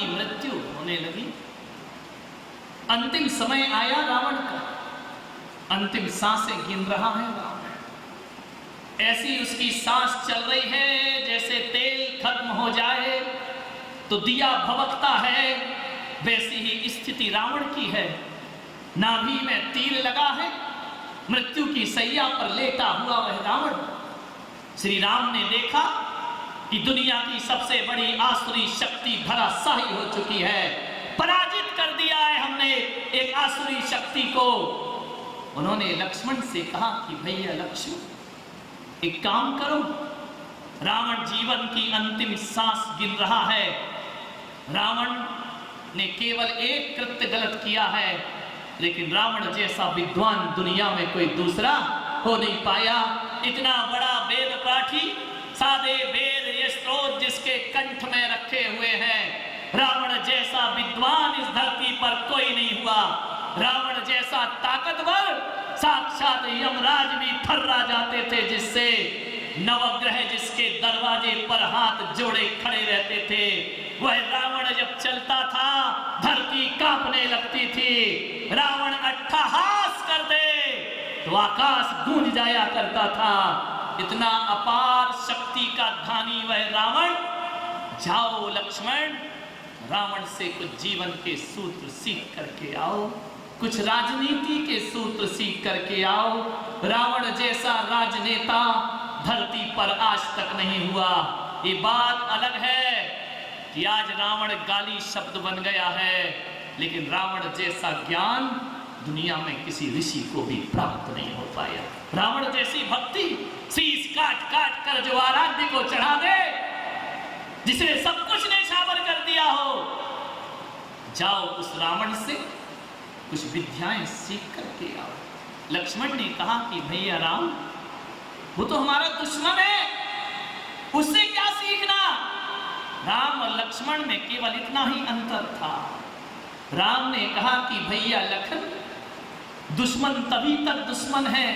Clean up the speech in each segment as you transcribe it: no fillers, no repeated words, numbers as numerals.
की मृत्यु होने लगी। अंतिम समय आया रावण का, अंतिम सांसें गिन रहा है रावण। ऐसी उसकी सांस चल रही है जैसे तेल खत्म हो जाए तो दिया भभकता है, वैसी ही स्थिति रावण की है। नाभि में तीर लगा है, मृत्यु की सैया पर लेटा हुआ वह रावण। श्री राम ने देखा कि दुनिया की सबसे बड़ी आसुरी शक्ति धराशायी हो चुकी है, पराजित कर दिया है हमने एक आसुरी शक्ति को। उन्होंने लक्ष्मण से कहा कि भैया लक्ष्मण एक काम करो, रावण जीवन की अंतिम सांस गिन रहा है। रावण ने केवल एक कृत्य गलत किया है, लेकिन रावण जैसा विद्वान दुनिया में कोई दूसरा हो नहीं पाया। इतना बड़ा वेद पाठी, सादे वेद ये स्त्रोत जिसके कंठ में रखे हुए हैं, रावण जैसा विद्वान इस धरती पर कोई नहीं हुआ। रावण जैसा ताकतवर साक्षात यमराज भी थर्रा जाते थे जिससे। नवग्रह जिसके दरवाजे पर हाथ जोड़े खड़े रहते थे, वह रावण जब चलता था धरती कांपने लगती थी। रावण अट्टहास कर दे तो आकाश गूंज जाया करता था। इतना अपार शक्ति का धानी वह रावण। जाओ लक्ष्मण, रावण से कुछ जीवन के सूत्र सीख करके आओ, कुछ राजनीति के सूत्र सीख करके आओ। रावण जैसा राजनेता धरती पर आज तक नहीं हुआ। ये बात अलग है कि आज रावण गाली शब्द बन गया है, लेकिन रावण जैसा ज्ञान दुनिया में किसी ऋषि को भी प्राप्त नहीं हो पाया। रावण जैसी भक्ति शीश काट काट कर जो आराध्य को चढ़ा दे, जिसने सब कुछ न्यौछावर कर दिया हो। जाओ उस रावण से कुछ विद्याएं सीख करके आओ। लक्ष्मण ने कहा कि भैया राम, वो तो हमारा दुश्मन है, उससे क्या सीखना। राम और लक्ष्मण में केवल इतना ही अंतर था। राम ने कहा कि भैया लखन, दुश्मन तभी तक दुश्मन है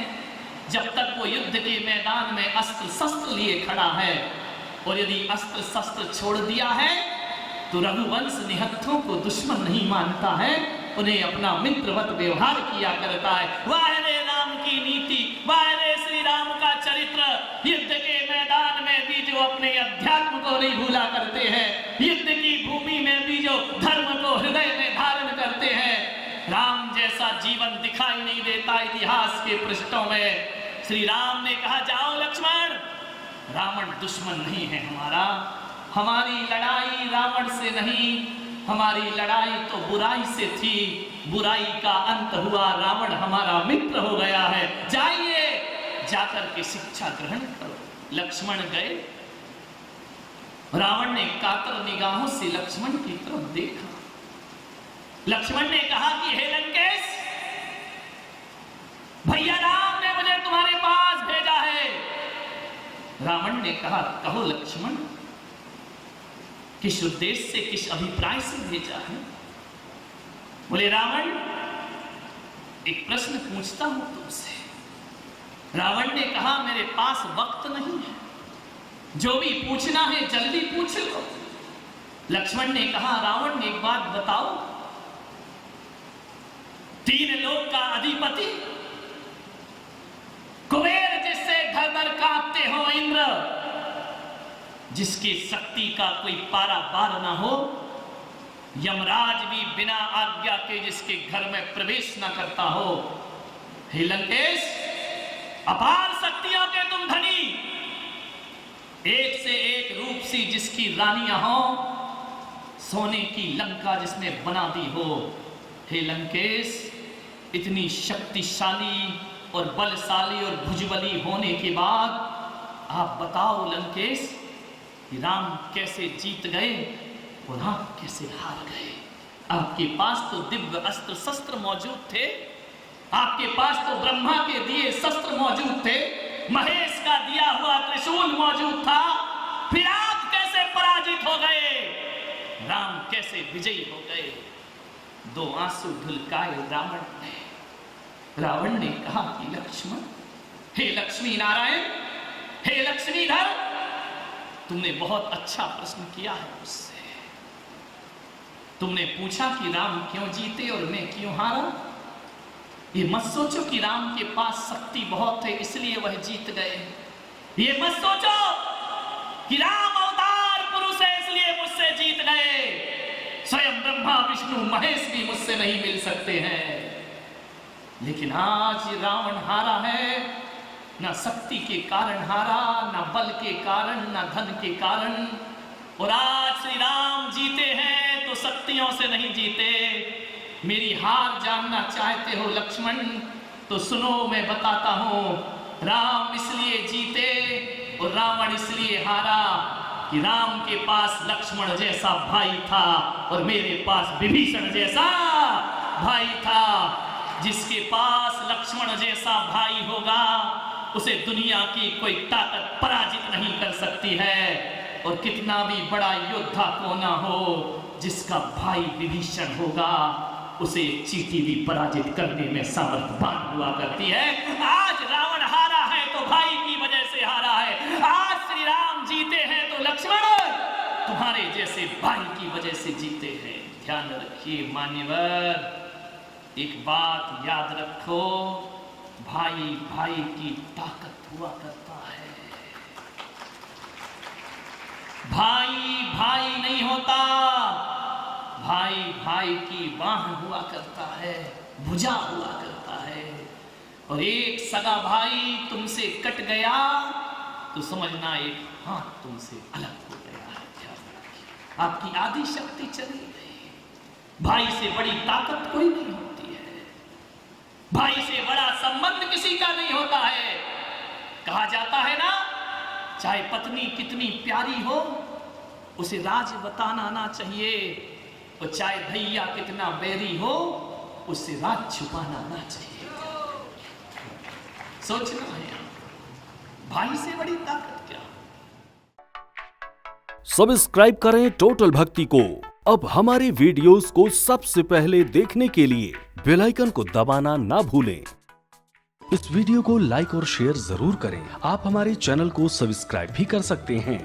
जब तक वो युद्ध के मैदान में अस्त्र शस्त्र लिए खड़ा है, और यदि अस्त्र शस्त्र छोड़ दिया है तो रघुवंश निहत्थों को दुश्मन नहीं मानता है, उन्हें अपना मित्रवत व्यवहार किया करता है। वाह रे राम की नीति, वाह रे श्री राम का चरित्र। युद्ध के मैदान में भी जो अपने अध्यात्म को नहीं भूला करते हैं, युद्ध की भूमि में भी जो धर्म को हृदय में धारण करते हैं, राम जैसा जीवन दिखाई नहीं देता इतिहास के पृष्ठों में। श्री राम ने कहा जाओ लक्ष्मण, रावण दुश्मन नहीं है हमारा, हमारी लड़ाई रावण से नहीं, हमारी लड़ाई तो बुराई से थी, बुराई का अंत हुआ, रावण हमारा मित्र हो गया है। जाइए जाकर के शिक्षा ग्रहण करो। लक्ष्मण गए। रावण ने कातर निगाहों से लक्ष्मण की तरफ देखा। लक्ष्मण ने कहा कि हे लंकेश, भैया राम ने मुझे तुम्हारे पास भेजा है। रावण ने कहा कहो लक्ष्मण, किस उद्देश्य से, किस अभिप्राय से भेजा है। बोले रावण, एक प्रश्न पूछता हूं तुमसे। रावण ने कहा मेरे पास वक्त नहीं है, जो भी पूछना है जल्दी पूछ लो। लक्ष्मण ने कहा रावण एक बात बताओ, तीन लोक का अधिपति कुबेर जिससे घर घर कांपते हो इंद्र, जिसकी शक्ति का कोई पारा पार ना हो, यमराज भी बिना आज्ञा के जिसके घर में प्रवेश ना करता हो। हे लंकेश, अपार शक्तियों के तुम धनी, एक से एक रूप सी जिसकी रानियां हो, सोने की लंका जिसने बना दी हो। हे लंकेश, इतनी शक्तिशाली और बलशाली और भुजबली होने के बाद आप बताओ लंकेश, राम कैसे जीत गए और आप कैसे हार गए। आपके पास तो दिव्य अस्त्र शस्त्र मौजूद थे, आपके पास तो ब्रह्मा के दिए शस्त्र मौजूद थे, महेश का दिया हुआ त्रिशूल मौजूद था, फिर आप कैसे पराजित हो गए, राम कैसे विजयी हो गए। दो आंसू ढुलकाए रावण ने। रावण ने कहा कि लक्ष्मण, हे लक्ष्मी नारायण, हे लक्ष्मीधर, तुमने बहुत अच्छा प्रश्न किया है मुझसे। तुमने पूछा कि राम क्यों जीते और मैं क्यों हारा? ये मत सोचो कि राम के पास शक्ति बहुत है इसलिए वह जीत गए। ये मत सोचो कि राम अवतार पुरुष है इसलिए मुझसे जीत गए। स्वयं ब्रह्मा विष्णु महेश भी मुझसे नहीं मिल सकते हैं। लेकिन आज रावण हारा है, ना शक्ति के कारण हारा, ना बल के कारण, ना धन के कारण। और आज श्री राम जीते हैं तो शक्तियों से नहीं जीते। मेरी हार जानना चाहते हो लक्ष्मण तो सुनो, मैं बताता हूं। राम इसलिए जीते और रावण इसलिए हारा कि राम के पास लक्ष्मण जैसा भाई था और मेरे पास विभीषण जैसा भाई था। जिसके पास लक्ष्मण जैसा भाई होगा उसे दुनिया की कोई ताकत पराजित नहीं कर सकती है। और कितना भी बड़ा योद्धा क्यों ना हो, जिसका भाई विभीषण होगा उसे चींटी भी पराजित करने में सामर्थ्यवान हुआ करती है। आज रावण हारा है तो भाई की वजह से हारा है। आज श्री राम जीते हैं तो लक्ष्मण तुम्हारे जैसे भाई की वजह से जीते हैं। ध्यान रखिए मान्यवर, एक बात याद रखो, भाई भाई की ताकत हुआ करता है। भाई भाई नहीं होता, भाई भाई की बाह हुआ करता है, भुजा हुआ करता है। और एक सगा भाई तुमसे कट गया तो समझना एक हाथ तुमसे अलग हो गया है। आपकी आधी शक्ति चली गई। भाई से बड़ी ताकत कोई नहीं होती है, भाई से बड़ा संबंध किसी का नहीं होता है। कहा जाता है ना, चाहे पत्नी कितनी प्यारी हो उसे राज बताना आना चाहिए, और चाहे भैया कितना बैरी हो उससे राज छुपाना आना चाहिए। सोचना है भाई से बड़ी ताकत क्या। सब्सक्राइब करें टोटल भक्ति को। अब हमारे वीडियोस को सबसे पहले देखने के लिए बेल आइकन को दबाना ना भूलें। इस वीडियो को लाइक और शेयर जरूर करें। आप हमारे चैनल को सब्सक्राइब भी कर सकते हैं।